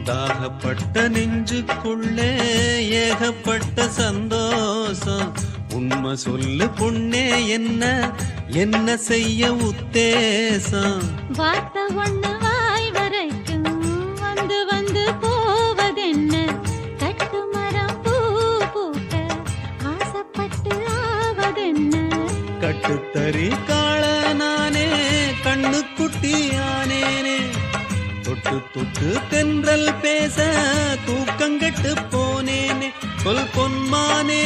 தாகப்பட்ட நெஞ்சுக்குள்ளே ஏகப்பட்ட சந்தோஷம். உண்மை சொல்லு பொண்ணே, என்ன என்ன செய்ய உத்தேசம்? வார்த்தை ஒண்ணு வாய் வரைக்கும் வந்து வந்து போவதென்ன? கட்டு மரம் பூ பூக்க ஆசைப்பட்டு ஆவதென்ன? கட்டுத்தறி காள நானே, கண்ணுக்குட்டி ஆனேனே. தொட்டு தொட்டு தென்றல் பேச தூக்கங்கெட்டு போனேனே. சொல் பொன்மானே.